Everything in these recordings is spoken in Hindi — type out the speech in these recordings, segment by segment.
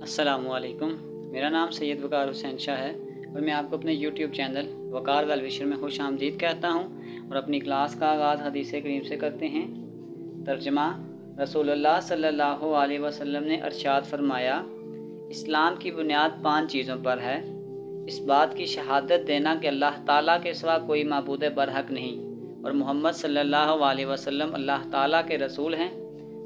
अस्सलामुअलैकुम। मेरा नाम सैयद वकार हुसैन शाह है और मैं आपको अपने यूट्यूब चैनल वकार वेल विशर में खुश आमदीद कहता हूँ। और अपनी क्लास का आगाज़ हदीस करीम से करते हैं। तर्जमा। रसूलुल्लाह सल्लल्लाहु अलैहि वसल्लम ने इरशाद फरमाया, इस्लाम की बुनियाद 5 चीज़ों पर है। इस बात की शहादत देना कि अल्लाह ताला के सिवा कोई माबूद बरहक नहीं और मोहम्मद सल्लल्लाहु अलैहि वसल्लम अल्लाह ताला के रसूल हैं।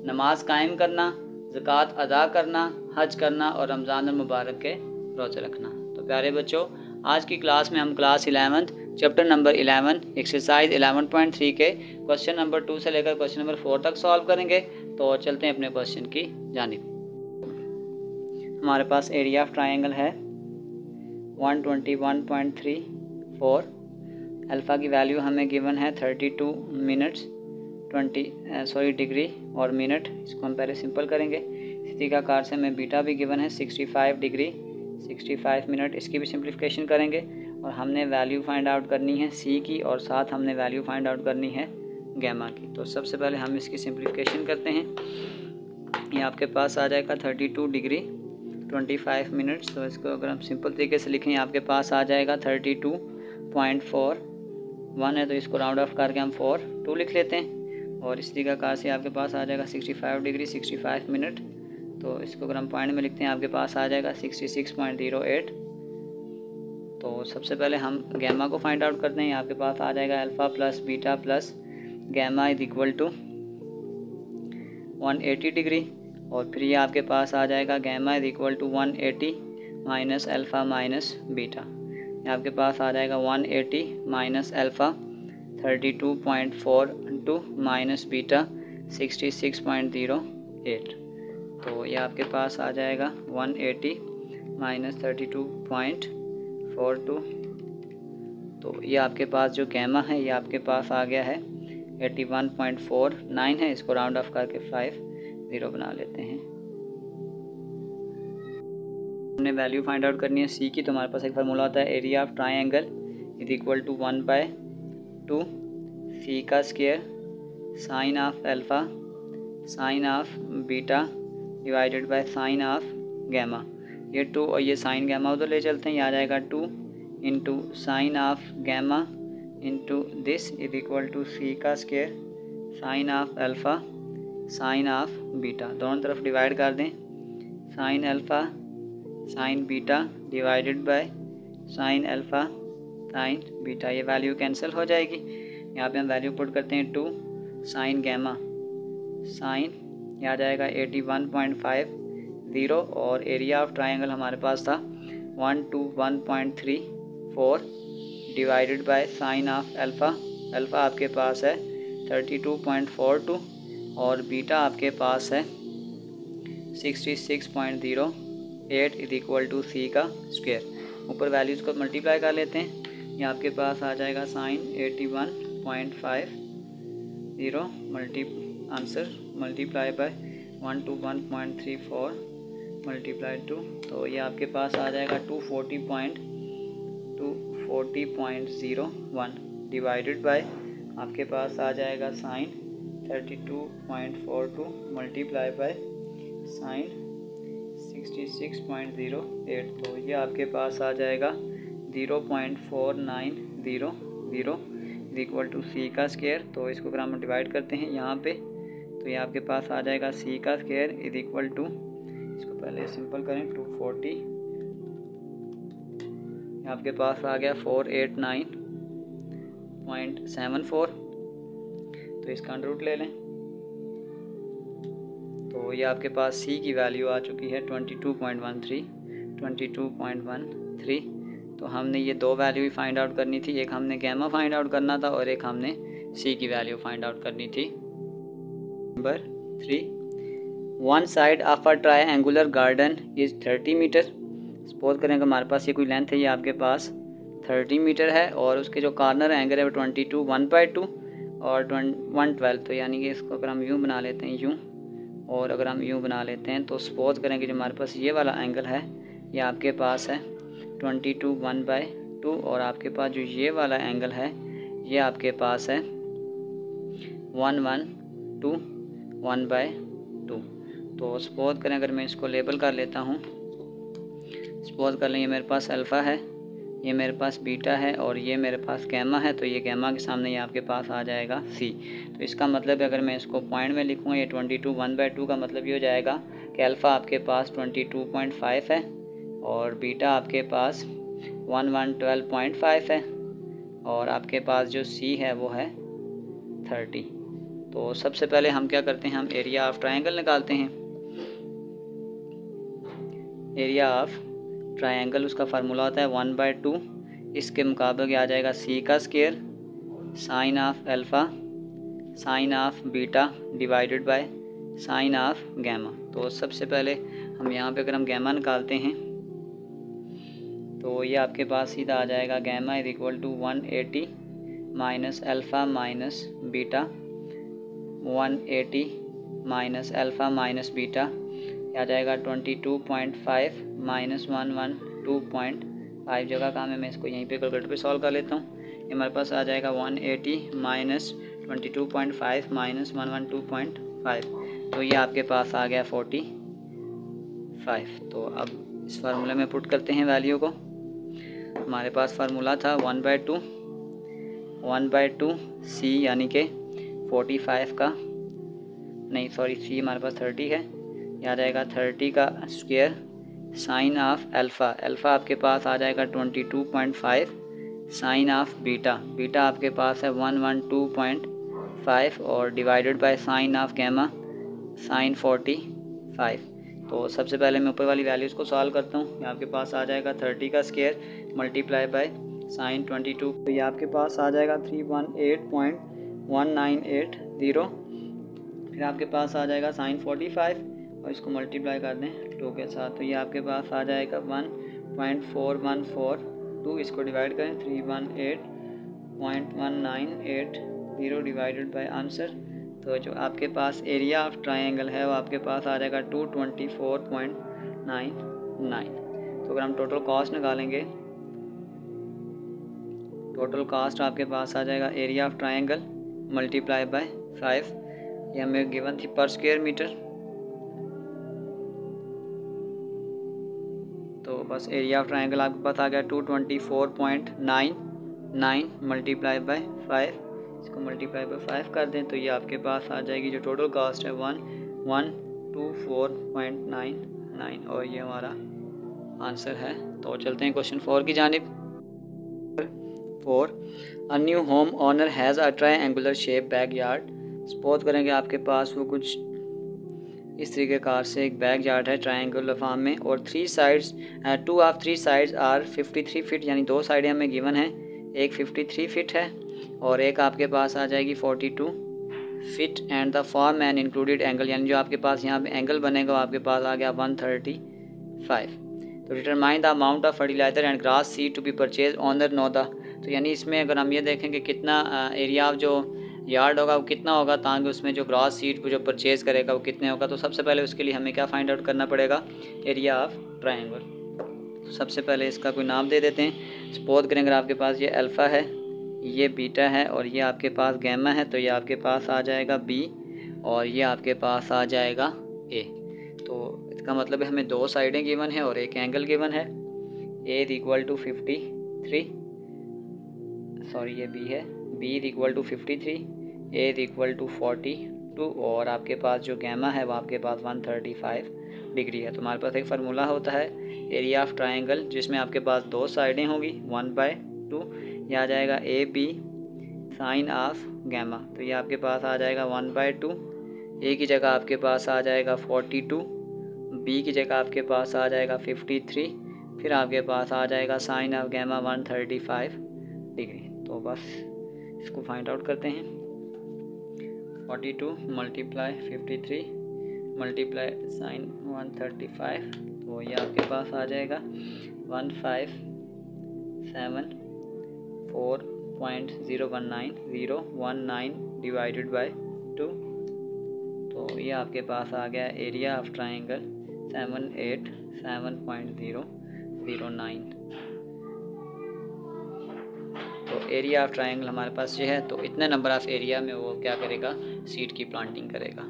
नमाज कायम करना, ज़कात अदा करना, हज करना और रमज़ान मुबारक के रोज़े रखना। तो प्यारे बच्चों, आज की क्लास में हम क्लास 11 चैप्टर नंबर 11 एक्सरसाइज 11.3 के क्वेश्चन नंबर 2 से लेकर क्वेश्चन नंबर 4 तक सॉल्व करेंगे। तो चलते हैं अपने क्वेश्चन की जानिब। हमारे पास एरिया ऑफ ट्रायंगल है 121.34। अल्फ़ा की वैल्यू हमें गिवन है 32 मिनट्स डिग्री और मिनट। इसको हम पहले सिंपल करेंगे। इसी का कार से हमें बीटा भी गिवन है 65 डिग्री 65 मिनट। इसकी भी सिंप्लीफिकेशन करेंगे और हमने वैल्यू फाइंड आउट करनी है सी की और साथ हमने वैल्यू फाइंड आउट करनी है गैमा की। तो सबसे पहले हम इसकी सिंप्लीफिकेशन करते हैं। ये आपके पास आ जाएगा 32 डिग्री 25 मिनट्स। तो इसको अगर हम सिंपल तरीके से लिखें, आपके पास आ जाएगा 32.41 है। तो इसको राउंड ऑफ करके हम 2 लिख लेते हैं और इस तरीका कार से आपके पास आ जाएगा 65 डिग्री 65 मिनट। तो इसको अगर हम पॉइंट में लिखते हैं, आपके पास आ जाएगा 66.08। तो सबसे पहले हम गैमा को फाइंड आउट करते हैं। आपके पास आ जाएगा alpha plus beta plus gamma is equal to 180 degree. और फिर ये आपके पास आ जाएगा gamma is equal to 180 minus alpha minus beta. आपके पास आ जाएगा 180 माइनस अल्फ़ा 32.42 माइनस बीटा 66.08। तो ये आपके पास आ जाएगा 180 माइनस 32.42। तो ये आपके पास जो गैमा है ये आपके पास आ गया है 81.49 है। इसको राउंड ऑफ करके 50 बना लेते हैं। हमने वैल्यू फाइंड आउट करनी है सी की। तो हमारे पास एक फार्मूला होता है area of triangle is equal to 1/2 C का square sine of alpha sine of beta divided by sine of gamma. ये 2 और ये साइन गैमा उधर ले चलते हैं। ये आ जाएगा 2 into sine of gamma into this is equal to c का square sine of alpha sine of beta. दोनों तरफ डिवाइड कर दें। Sine alpha sine beta divided by sine alpha sine beta. ये वैल्यू कैंसिल हो जाएगी। यहाँ पे हम वैल्यू पुट करते हैं 2 साइन गैमा साइन, यह आ जाएगा 81.50 और एरिया ऑफ ट्रायंगल हमारे पास था 121.34 divided by sine of alpha. Alpha आपके पास है 32.42 और बीटा आपके पास है 66.08 इज इक्वल टू सी का स्क्वायर। ऊपर वैल्यूज़ को मल्टीप्लाई कर लेते हैं। ये आपके पास आ जाएगा sine 81.50 answer multiply by 121.34 multiply 2। तो ये आपके पास आ जाएगा 240.01 डिवाइडेड बाय आपके पास आ जाएगा साइन 32.42 मल्टीप्लाई बाय साइन 66.08। तो ये आपके पास आ जाएगा 0.4900 इक्वल टू सी का स्क्वायर। तो इसको अगर हम डिवाइड करते हैं यहाँ पे, तो ये आपके पास आ जाएगा सी का स्क्वायर इज इक्वल टू, इसको पहले सिंपल करें 240, आपके पास आ गया 489.74। तो इसका अंडर रूट ले लें। तो ये आपके पास सी की वैल्यू आ चुकी है 22.13। तो हमने ये 2 वैल्यू ही फाइंड आउट करनी थी। एक हमने गैमा फाइंड आउट करना था और एक हमने सी की वैल्यू फाइंड आउट करनी थी। Number 3, one side of a triangular garden is 30 metre. Suppose करें कि हमारे पास ये कोई लेंथ है, ये आपके पास 30 मीटर है और उसके जो कॉर्नर एंगल है वो 22 1/2 और 112। तो यानी कि इसको अगर हम यूँ बना लेते हैं यूँ, और अगर हम यूँ बना लेते हैं तो सपोज करें कि जो हमारे पास ये वाला एंगल है ये आपके पास है 22 1/2 और आपके पास जो ये वाला एंगल है ये आपके पास है 112 1/2। तो सपोज करें अगर मैं इसको लेबल कर लेता हूँ सपोज कर लें ये मेरे पास अल्फ़ा है, ये मेरे पास बीटा है और ये मेरे पास गैमा है, तो ये गैमा के सामने ये आपके पास आ जाएगा सी। तो इसका मतलब अगर मैं इसको पॉइंट में लिखूँ, ये 22 1/2 का मतलब ये हो जाएगा कि अल्फ़ा आपके पास 22.5 है और बीटा आपके पास 112.5 है और आपके पास जो सी है वो है 30। तो सबसे पहले हम क्या करते हैं, हम एरिया ऑफ ट्रायंगल निकालते हैं। एरिया ऑफ ट्रायंगल उसका फार्मूला होता है 1/2, इसके मुकाबले आ जाएगा सी का square sine of alpha sine of beta divided by sine of gamma. तो सबसे पहले हम यहाँ पे अगर हम गैमा निकालते हैं तो ये आपके पास सीधा आ जाएगा gamma is equal to 180 minus alpha minus beta, 180 minus alpha minus beta आ जाएगा 22.5 माइनस 112.5 जगह काम है, मैं इसको यहीं पे कैलकुलेटर पे सॉल्व कर लेता हूँ। ये हमारे पास आ जाएगा 180 माइनस 22.5 माइनस 112.5, तो ये आपके पास आ गया 45। तो अब इस फार्मूले में पुट करते हैं वैल्यू को। हमारे पास फार्मूला था 1/2 सी यानी कि 45 का नहीं सॉरी सी हमारे पास 30 है, याद जाएगा 30 का square sine of alpha, alpha आपके पास आ जाएगा 22.5 साइन ऑफ बीटा, बीटा आपके पास है 112.5 और divided by sine of gamma sine 45। तो सबसे पहले मैं ऊपर वाली वैल्यूज़ को सॉल्व करता हूँ। ये आपके पास आ जाएगा 30 का स्क्वायर मल्टीप्लाई बाय साइन 22, तो ये आपके पास आ जाएगा 318.1980। फिर आपके पास आ जाएगा साइन 45 और इसको मल्टीप्लाई कर दें 2 के साथ, तो ये आपके पास आ जाएगा 1.4142, इसको डिवाइड करें 318.1980 डिवाइडेड बाय आंसर। तो जो आपके पास एरिया ऑफ ट्रायंगल है वो आपके पास आ जाएगा 224.99। तो अगर हम टोटल कॉस्ट निकालेंगे, टोटल कॉस्ट आपके पास आ जाएगा area of triangle multiply by 5, ये हमें गिवन थी पर स्क्वायर मीटर। तो बस एरिया ऑफ ट्रायंगल आपके पास आ गया 224.99 मल्टीप्लाई बाय 5, इसको मल्टीप्लाई बाय 5 कर दें तो ये आपके पास आ जाएगी जो टोटल कॉस्ट है 1124.99 और ये हमारा आंसर है। तो चलते हैं क्वेश्चन 4 की जानिब। 4 a new home owner has a triangular shape backyard. Suppose करेंगे आपके पास वो कुछ इस तरीके कार से एक बैक यार्ड है ट्रायंगुलर फॉर्म में और 2 ऑफ 3 साइड्स आर 53 फीट, यानी 2 साइडें हमें गिवन है, एक 53 फीट है और एक आपके पास आ जाएगी 42 feet and the form and included angle, यानी जो आपके पास यहाँ पे एंगल बनेगा वो आपके पास आ गया 135। तो determine the amount of fertiliser and grass seed to be purchase honour no the. तो यानी इसमें अगर हम ये देखें कि कितना एरिया ऑफ जो यार्ड होगा वो कितना होगा ताकि उसमें जो ग्रास सीड जो परचेज़ करेगा वो कितने होगा। तो सबसे पहले उसके लिए हमें क्या फाइंड आउट करना पड़ेगा, एरिया ऑफ ट्रायंगल। तो सबसे पहले इसका कोई नाम दे देते हैं। सपोज करें अगर आपके पास ये अल्फ़ा है, ये बीटा है और ये आपके पास गैमा है, तो ये आपके पास आ जाएगा बी और ये आपके पास आ जाएगा ए। तो इसका मतलब है हमें 2 साइडें गिवन है और एक एंगल गिवन है। A is equal to 53, sorry ये बी है, B is equal to 53, A is equal to 42 और आपके पास जो गैमा है वो आपके पास 135 डिग्री है। तो हमारे पास एक फार्मूला होता है एरिया ऑफ ट्रायंगल जिसमें आपके पास 2 साइडें होंगी 1/2, ये आ जाएगा A B sine of gamma, तो ये आपके पास आ जाएगा 1/2, ए की जगह आपके पास आ जाएगा 42, बी की जगह आपके पास आ जाएगा 53, फिर आपके पास आ जाएगा साइन ऑफ गैमा 135 डिग्री। तो बस इसको फाइंड आउट करते हैं। 42 मल्टीप्लाई 53 मल्टीप्लाई साइन 135, तो ये आपके पास आ जाएगा 1574019 डिवाइडेड बाय 2। तो ये आपके पास आ गया एरिया ऑफ ट्रायंगल 787.009। तो एरिया ऑफ ट्रायंगल हमारे पास ये है। तो इतने नंबर ऑफ़ एरिया में वो क्या करेगा, सीड की प्लांटिंग करेगा।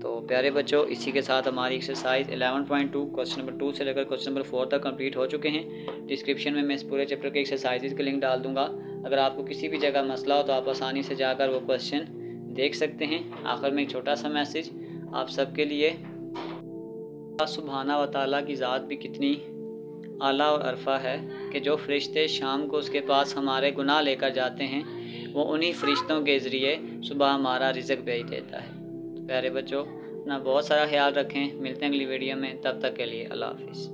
तो प्यारे बच्चों, इसी के साथ हमारी एक्सरसाइज 11.2 क्वेश्चन नंबर 2 से लेकर क्वेश्चन नंबर 4 तक कंप्लीट हो चुके हैं। डिस्क्रिप्शन में मैं इस पूरे चैप्टर के एक्सरसाइजेज के लिंक डाल दूंगा। अगर आपको किसी भी जगह मसला हो तो आप आसानी से जाकर वो क्वेश्चन देख सकते हैं। आखिर में एक छोटा सा मैसेज आप सबके लिए, अल्लाह सुब्हाना व तआला की ज़ात भी कितनी आला और अरफा है कि जो फरिश्ते शाम को उसके पास हमारे गुनाह लेकर जाते हैं, वो उन्हीं फरिश्तों के ज़रिए सुबह हमारा रिज़्क भेज देता है। तो प्यारे बच्चों, अपना बहुत सारा ख्याल रखें। मिलते हैं अगली वीडियो में, तब तक के लिए अल्लाह हाफ़िज़।